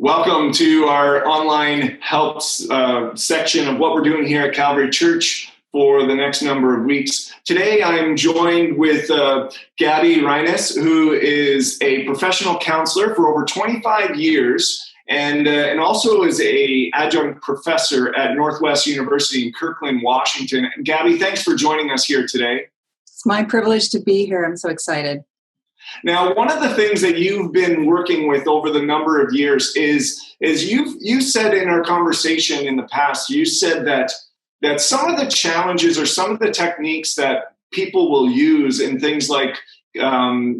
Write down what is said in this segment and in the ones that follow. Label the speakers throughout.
Speaker 1: Welcome to our online helps section of what we're doing here at Calvary Church for the next number of weeks. Today, I'm joined with Gabi, Rienas, who is a professional counselor for over 25 years and also is an adjunct professor at Northwest University in Kirkland, Washington. Gabi, thanks for joining us here today.
Speaker 2: It's my privilege to be here. I'm so excited.
Speaker 1: Now, one of the things that you've been working with over the number of years is you said in our conversation in the past, you said that some of the challenges or some of the techniques that people will use in things like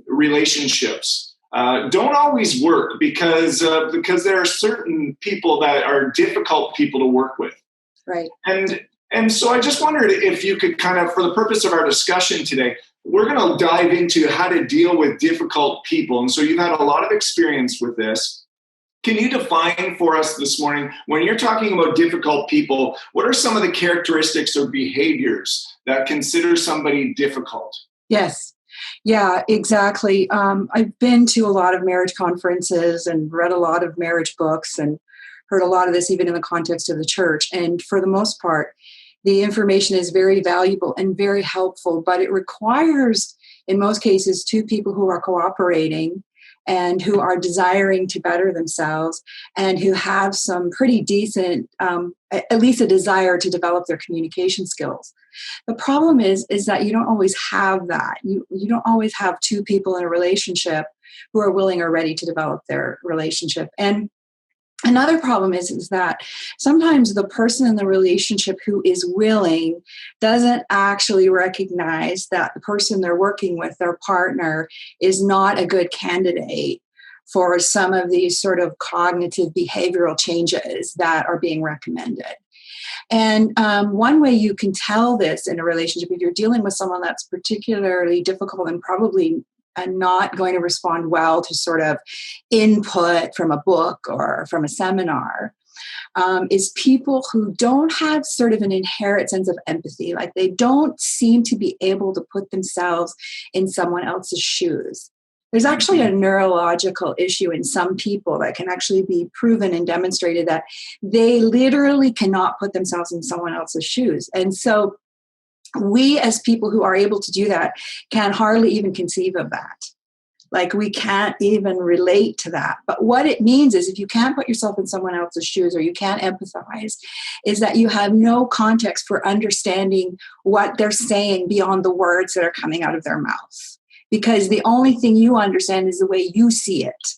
Speaker 1: relationships don't always work because there are certain people that are difficult people to work with.
Speaker 2: Right.
Speaker 1: And so I just wondered if you could kind of, for the purpose of our discussion today, we're going to dive into how to deal with difficult people. And so you've had a lot of experience with this. Can you define for us this morning, when you're talking about difficult people, what are some of the characteristics or behaviors that consider somebody difficult?
Speaker 2: Yes. Yeah, exactly. I've been to a lot of marriage conferences and read a lot of marriage books and heard a lot of this even in the context of the church. And for the most part, the information is very valuable and very helpful, but it requires, in most cases, two people who are cooperating and who are desiring to better themselves and who have some pretty decent, at least a desire to develop their communication skills. The problem is that you don't always have that. You don't always have two people in a relationship who are willing or ready to develop their relationship. And another problem is that sometimes the person in the relationship who is willing doesn't actually recognize that the person they're working with, their partner, is not a good candidate for some of these sort of cognitive behavioral changes that are being recommended. And one way you can tell this in a relationship, if you're dealing with someone that's particularly difficult and probably not going to respond well to sort of input from a book or from a seminar, is people who don't have sort of an inherent sense of empathy. Like they don't seem to be able to put themselves in someone else's shoes. There's actually a neurological issue in some people that can actually be proven and demonstrated that they literally cannot put themselves in someone else's shoes. And so we as people who are able to do that can hardly even conceive of that. Like we can't even relate to that. But what it means is if you can't put yourself in someone else's shoes or you can't empathize, is that you have no context for understanding what they're saying beyond the words that are coming out of their mouth. Because the only thing you understand is the way you see it.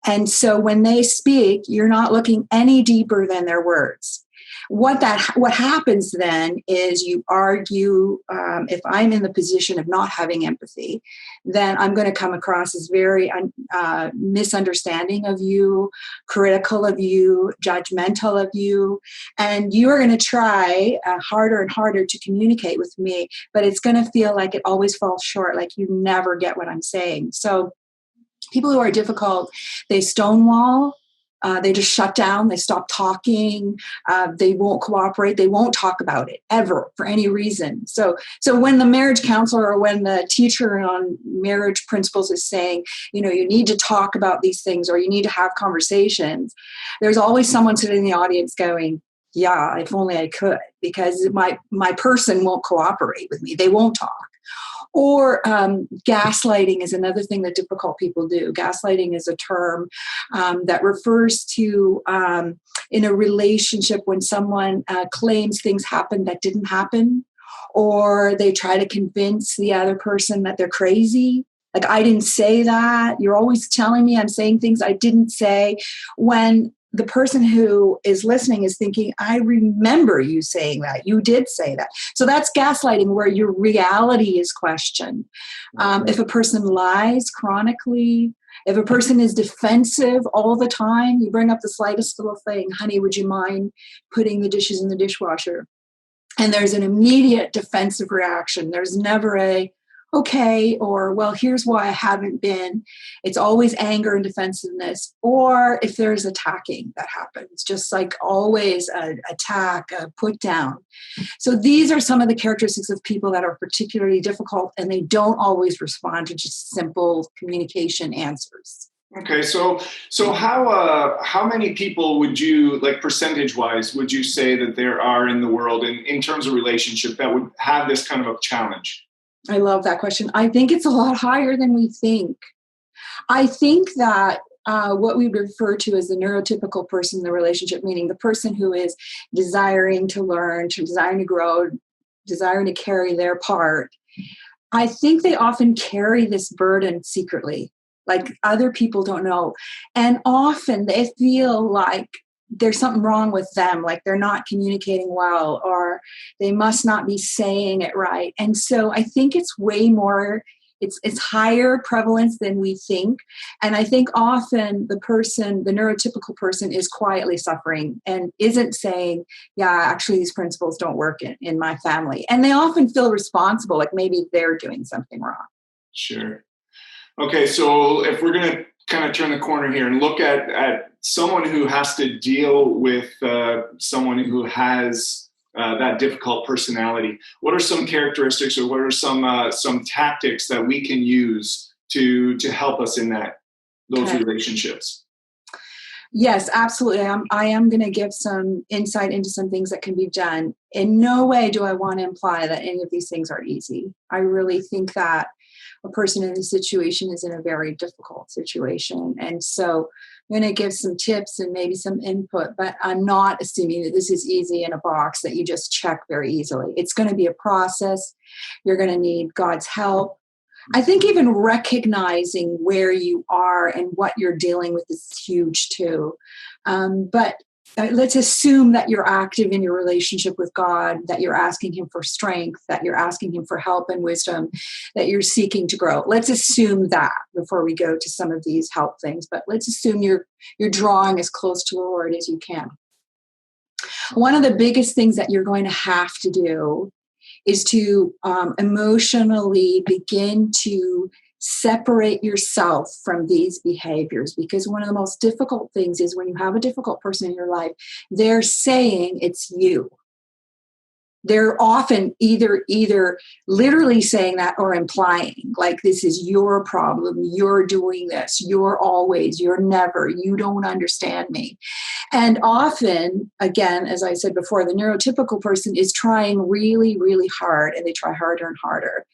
Speaker 2: And so when they speak, you're not looking any deeper than their words. What happens then is you argue, if I'm in the position of not having empathy, then I'm going to come across as very misunderstanding of you, critical of you, judgmental of you, and you are going to try harder and harder to communicate with me, but it's going to feel like it always falls short, like you never get what I'm saying. So people who are difficult, they stonewall. They just shut down. They stop talking. They won't cooperate. They won't talk about it ever for any reason. So when the marriage counselor or when the teacher on marriage principles is saying, you need to talk about these things or you need to have conversations, there's always someone sitting in the audience going, yeah, if only I could, because my person won't cooperate with me. They won't talk. Or gaslighting is another thing that difficult people do. Gaslighting is a term that refers to in a relationship when someone claims things happened that didn't happen, or they try to convince the other person that they're crazy. Like, I didn't say that. You're always telling me I'm saying things I didn't say, when the person who is listening is thinking, I remember you saying that. You did say that. So that's gaslighting, where your reality is questioned. If a person lies chronically, if a person is defensive all the time, you bring up the slightest little thing, honey, would you mind putting the dishes in the dishwasher? And there's an immediate defensive reaction. There's never a, okay, or, well, here's why I haven't been. It's always anger and defensiveness. Or if there's attacking that happens, just like always an attack, a put down. So these are some of the characteristics of people that are particularly difficult, and they don't always respond to just simple communication answers.
Speaker 1: Okay, so how many people would you, like, percentage wise, would you say that there are in the world in terms of relationship that would have this kind of a challenge?
Speaker 2: I love that question. I think it's a lot higher than we think. I think that what we refer to as the neurotypical person in the relationship, meaning the person who is desiring to learn, desiring to grow, desiring to carry their part, I think they often carry this burden secretly, like other people don't know. And often they feel like there's something wrong with them, like they're not communicating well, or they must not be saying it right. And so I think it's way more, it's higher prevalence than we think. And I think often the neurotypical person is quietly suffering and isn't saying, yeah, actually these principles don't work in my family. And they often feel responsible, like maybe they're doing something wrong.
Speaker 1: Sure. Okay, so if we're going to kind of turn the corner here and look at someone who has to deal with someone who has that difficult personality, what are some characteristics, or what are some tactics that we can use to help us in those
Speaker 2: Okay.
Speaker 1: relationships?
Speaker 2: Yes, absolutely. I am going to give some insight into some things that can be done. In no way do I want to imply that any of these things are easy. I really think that a person in this situation is in a very difficult situation. And so I'm going to give some tips and maybe some input, but I'm not assuming that this is easy in a box that you just check very easily. It's going to be a process. You're going to need God's help. I think even recognizing where you are and what you're dealing with is huge too. But let's assume that you're active in your relationship with God, that you're asking Him for strength, that you're asking Him for help and wisdom, that you're seeking to grow. Let's assume that before we go to some of these help things. But let's assume you're drawing as close to the Lord as you can. One of the biggest things that you're going to have to do is to emotionally begin to separate yourself from these behaviors, because one of the most difficult things is when you have a difficult person in your life, they're saying it's you. They're often either literally saying that or implying, like, this is your problem, you're doing this, you're never, you don't understand me. And often, again, as I said before, the neurotypical person is trying really, really hard, and they try harder and harder.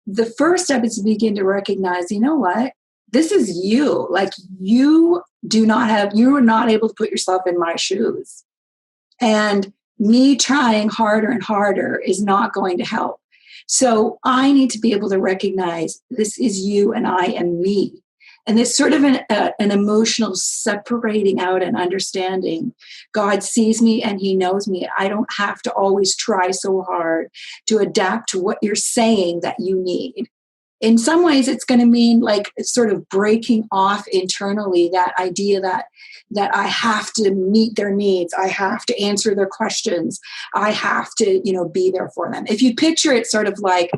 Speaker 2: The first step is to begin to recognize, you know what? This is you. Like, you are not able to put yourself in my shoes. And me trying harder and harder is not going to help. So I need to be able to recognize this is you and I am me. And this sort of an emotional separating out and understanding. God sees me and He knows me. I don't have to always try so hard to adapt to what you're saying that you need. In some ways, it's going to mean like sort of breaking off internally that idea that I have to meet their needs, I have to answer their questions, I have to, be there for them. If you picture it sort of like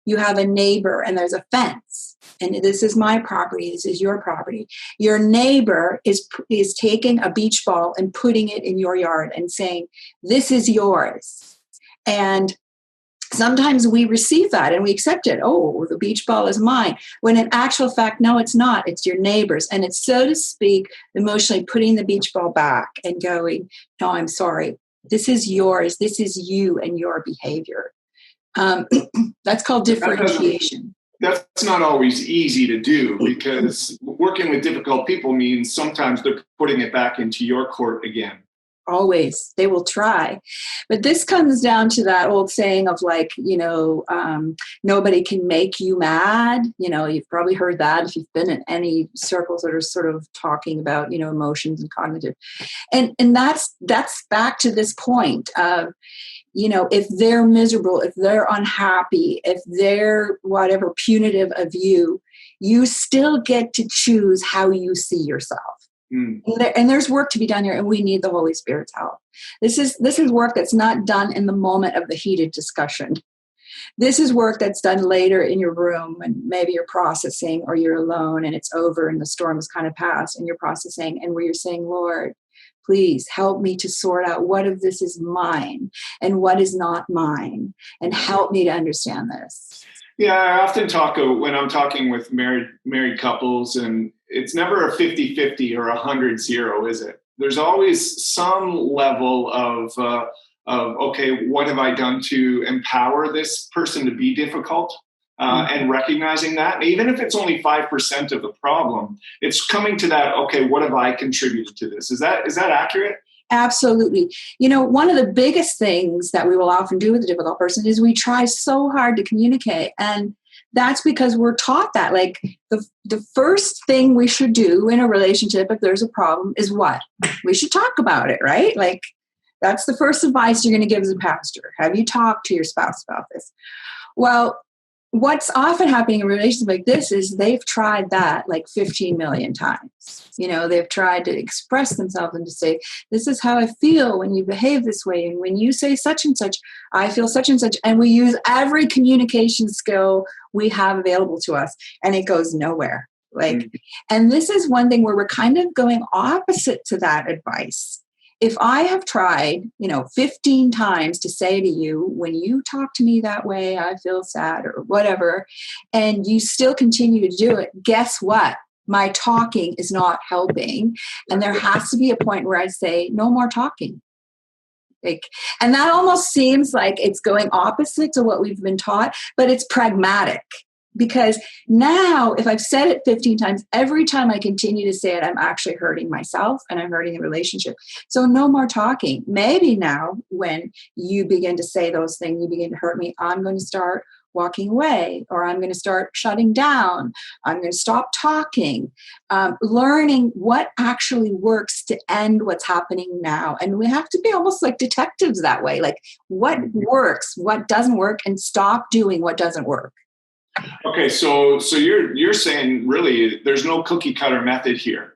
Speaker 2: you have a neighbor and there's a fence, and this is my property, this is your property. Your neighbor is taking a beach ball and putting it in your yard and saying, this is yours. And sometimes we receive that and we accept it. Oh, the beach ball is mine. When in actual fact, no, it's not. It's your neighbor's. And it's, so to speak, emotionally putting the beach ball back and going, no, I'm sorry. This is yours. This is you and your behavior. That's called differentiation.
Speaker 1: That's not always easy to do, because working with difficult people means sometimes they're putting it back into your court again.
Speaker 2: Always. They will try. But this comes down to that old saying of like, nobody can make you mad. You've probably heard that if you've been in any circles that are sort of talking about, emotions and cognitive. And that's back to this point of, if they're miserable, if they're unhappy, if they're whatever punitive of you, you still get to choose how you see yourself. And there's work to be done here, and we need the Holy Spirit's help. This is work that's not done in the moment of the heated discussion. This is work that's done later in your room, and maybe you're processing, or you're alone and it's over and the storm has kind of passed and you're processing, and where you're saying, Lord, please help me to sort out what of this is mine and what is not mine, and help me to understand this.
Speaker 1: Yeah, I often talk when I'm talking with married couples, and it's never a 50-50 or 100-0, is it? There's always some level of okay, what have I done to empower this person to be difficult? And recognizing that, and even if it's only 5% of the problem, it's coming to that, okay, what have I contributed to this? Is that accurate?
Speaker 2: Absolutely. One of the biggest things that we will often do with a difficult person is we try so hard to communicate. And that's because we're taught that, like, the first thing we should do in a relationship if there's a problem is what? We should talk about it, right? Like, that's the first advice you're going to give as a pastor. Have you talked to your spouse about this? Well, what's often happening in relationships like this is they've tried that like 15 million times. They've tried to express themselves and to say, this is how I feel when you behave this way. And when you say such and such, I feel such and such. And we use every communication skill we have available to us, and it goes nowhere. And this is one thing where we're kind of going opposite to that advice. If I have tried, 15 times to say to you, when you talk to me that way, I feel sad or whatever, and you still continue to do it, guess what? My talking is not helping. And there has to be a point where I say, no more talking. And that almost seems like it's going opposite to what we've been taught, but it's pragmatic. Because now, if I've said it 15 times, every time I continue to say it, I'm actually hurting myself and I'm hurting the relationship. So no more talking. Maybe now, when you begin to say those things, you begin to hurt me, I'm going to start walking away, or I'm going to start shutting down. I'm going to stop talking, learning what actually works to end what's happening now. And we have to be almost like detectives that way. Like, what works, what doesn't work, and stop doing what doesn't work.
Speaker 1: Okay, so you're saying really there's no cookie cutter method here,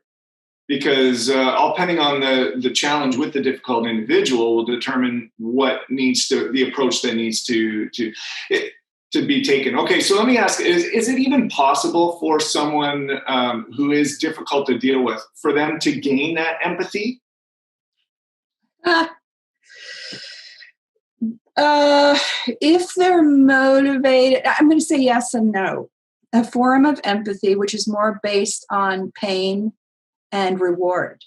Speaker 1: because all depending on the challenge with the difficult individual will determine what needs to, the approach that needs to be taken. Okay, so let me ask: is it even possible for someone who is difficult to deal with, for them to gain that empathy?
Speaker 2: If they're motivated, I'm going to say yes and no. A form of empathy, which is more based on pain and reward.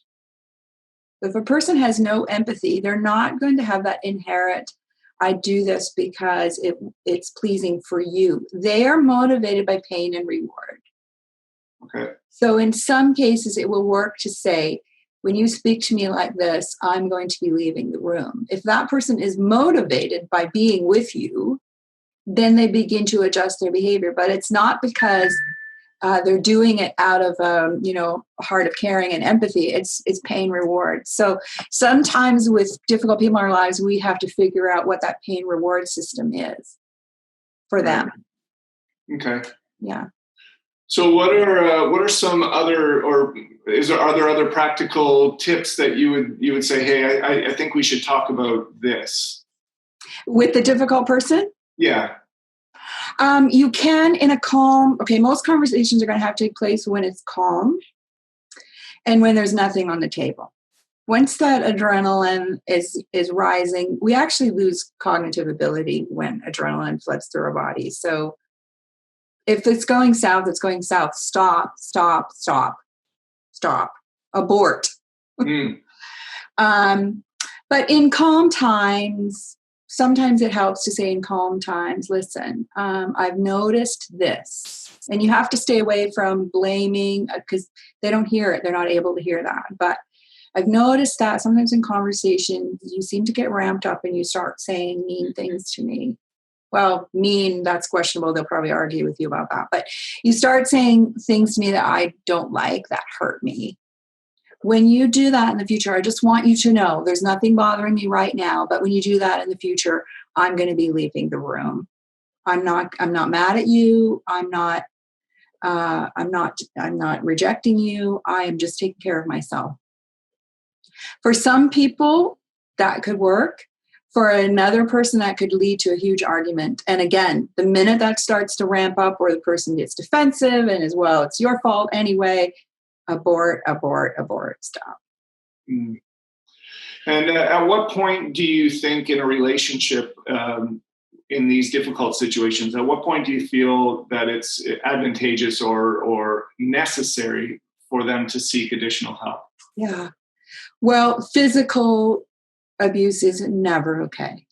Speaker 2: If a person has no empathy, they're not going to have that inherent, I do this because it's pleasing for you. They are motivated by pain and reward.
Speaker 1: Okay.
Speaker 2: So in some cases, it will work to say, when you speak to me like this, I'm going to be leaving the room. If that person is motivated by being with you, then they begin to adjust their behavior. But it's not because they're doing it out of a heart of caring and empathy. It's pain reward. So sometimes with difficult people in our lives, we have to figure out what that pain reward system is for them.
Speaker 1: Okay.
Speaker 2: Yeah.
Speaker 1: So what are some other, or are there other practical tips that you would say, hey, I think we should talk about this
Speaker 2: with the difficult person?
Speaker 1: Yeah.
Speaker 2: You can in a calm, most conversations are going to have to take place when it's calm and when there's nothing on the table. Once that adrenaline is rising, we actually lose cognitive ability when adrenaline floods through our body. So if it's going south, it's going south. Stop. Abort. But in calm times, sometimes it helps to say in calm times, listen, I've noticed this. And you have to stay away from blaming because they don't hear it. They're not able to hear that. But I've noticed that sometimes in conversation, you seem to get ramped up and you start saying mean things to me. Well, mean, that's questionable. They'll probably argue with you about that. But you start saying things to me that I don't like, that hurt me. When you do that in the future, I just want you to know there's nothing bothering me right now. But when you do that in the future, I'm going to be leaving the room. I'm not mad at you. I'm not rejecting you. I am just taking care of myself. For some people, that could work. For another person, that could lead to a huge argument. And again, the minute that starts to ramp up or the person gets defensive and as well, it's your fault anyway, abort, stop.
Speaker 1: And at what point do you think in a relationship, in these difficult situations, at what point do you feel that it's advantageous or necessary for them to seek additional help?
Speaker 2: Yeah. Well, physical abuse is never okay.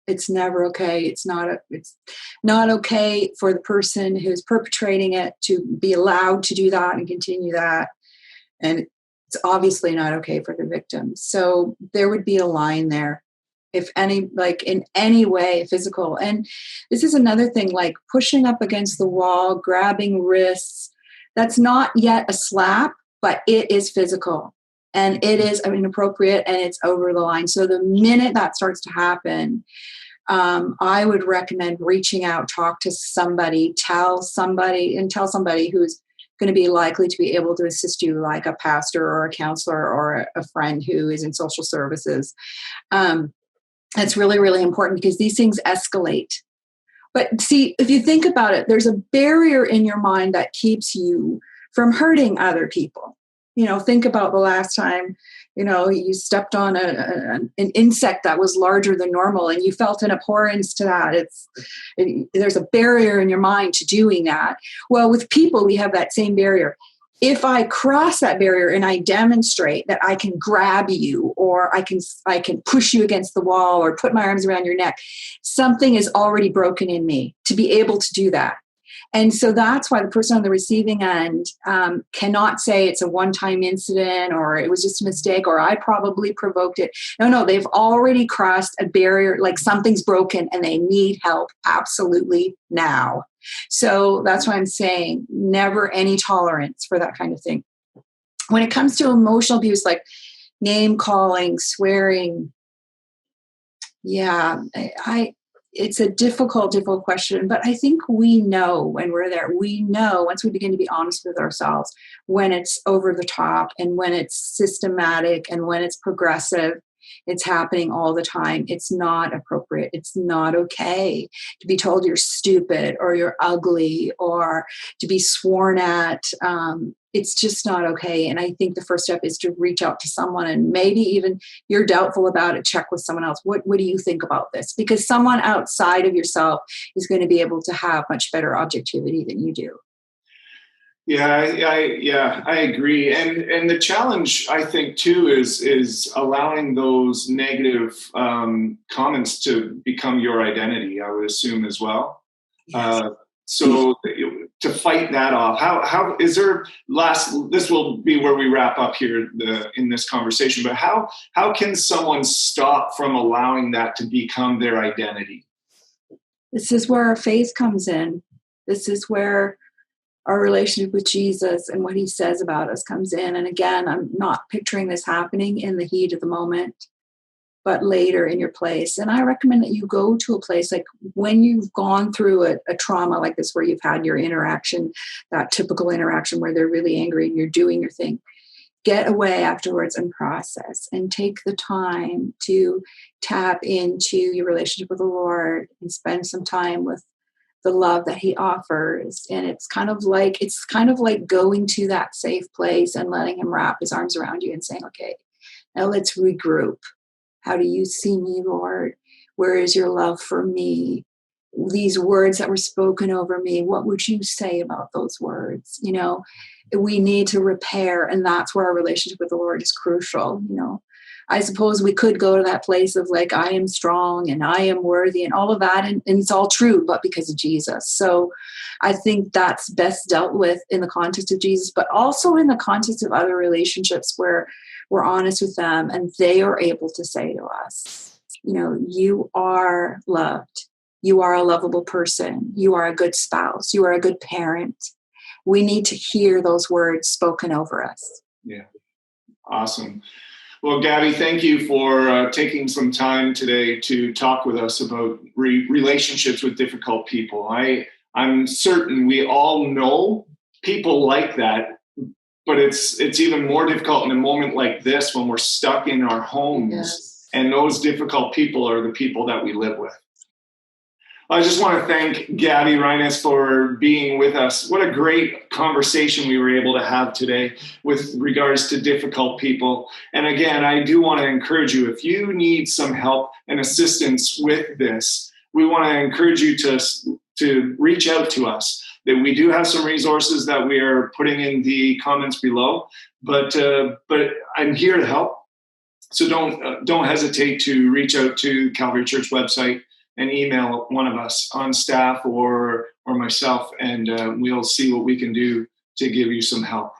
Speaker 2: It's never okay. It's not okay for the person who's perpetrating it to be allowed to do that and continue that. And it's obviously not okay for the victim. So there would be a line there, if any, like in any way physical. And this is another thing, like pushing up against the wall, grabbing wrists. That's not yet a slap, but it is physical. And it is inappropriate and it's over the line. So the minute that starts to happen, I would recommend reaching out, talk to somebody, tell somebody who's going to be likely to be able to assist you, like a pastor or a counselor or a friend who is in social services. That's really, really important because these things escalate. But see, if you think about it, there's a barrier in your mind that keeps you from hurting other people. Think about the last time, you stepped on an insect that was larger than normal and you felt an abhorrence to that. There's a barrier in your mind to doing that. Well, with people, we have that same barrier. If I cross that barrier and I demonstrate that I can grab you or I can push you against the wall or put my arms around your neck, something is already broken in me to be able to do that. And so that's why the person on the receiving end cannot say it's a one-time incident or it was just a mistake or I probably provoked it. No, they've already crossed a barrier, like something's broken and they need help absolutely now. So that's why I'm saying never any tolerance for that kind of thing. When it comes to emotional abuse, like name calling, swearing, it's a difficult question, but I think we know when we're there. We know once we begin to be honest with ourselves when it's over the top and when it's systematic and when it's progressive. It's happening all the time. It's not appropriate. It's not okay to be told you're stupid or you're ugly or to be sworn at. It's just not okay. And I think the first step is to reach out to someone and maybe even you're doubtful about it, check with someone else. What do you think about this? Because someone outside of yourself is going to be able to have much better objectivity than you do.
Speaker 1: Yeah, I agree. And the challenge, I think, too, is allowing those negative comments to become your identity, I would assume as well. Yes. So to fight that off, how is there this will be where we wrap up here in this conversation, but how can someone stop from allowing that to become their identity?
Speaker 2: This is where our faith comes in. This is where our relationship with Jesus and what he says about us comes in. And again, I'm not picturing this happening in the heat of the moment, but later in your place. And I recommend that you go to a place like when you've gone through a trauma like this, where you've had your interaction, that typical interaction where they're really angry and you're doing your thing. Get away afterwards and process and take the time to tap into your relationship with the Lord and spend some time with the love that he offers. And it's kind of like going to that safe place and letting him wrap his arms around you and saying, okay, now let's regroup. How do you see me, Lord? Where is your love for me? These words that were spoken over me, what would you say about those words? We need to repair. And that's where our relationship with the Lord is crucial. I suppose we could go to that place of like, I am strong and I am worthy and all of that. And it's all true, but because of Jesus. So I think that's best dealt with in the context of Jesus, but also in the context of other relationships where we're honest with them and they are able to say to us, you are loved. You are a lovable person. You are a good spouse. You are a good parent. We need to hear those words spoken over us.
Speaker 1: Yeah. Awesome. Well, Gabi, thank you for taking some time today to talk with us about relationships with difficult people. I'm certain we all know people like that, but it's even more difficult in a moment like this when we're stuck in our homes. Yes. And those difficult people are the people that we live with. I just want to thank Gabi Rienas for being with us. What a great conversation we were able to have today with regards to difficult people. And again, I do want to encourage you, if you need some help and assistance with this, we want to encourage you to reach out to us. that we do have some resources that we are putting in the comments below. But I'm here to help. So don't hesitate to reach out to Calvary Church website and email one of us on staff or myself, and we'll see what we can do to give you some help.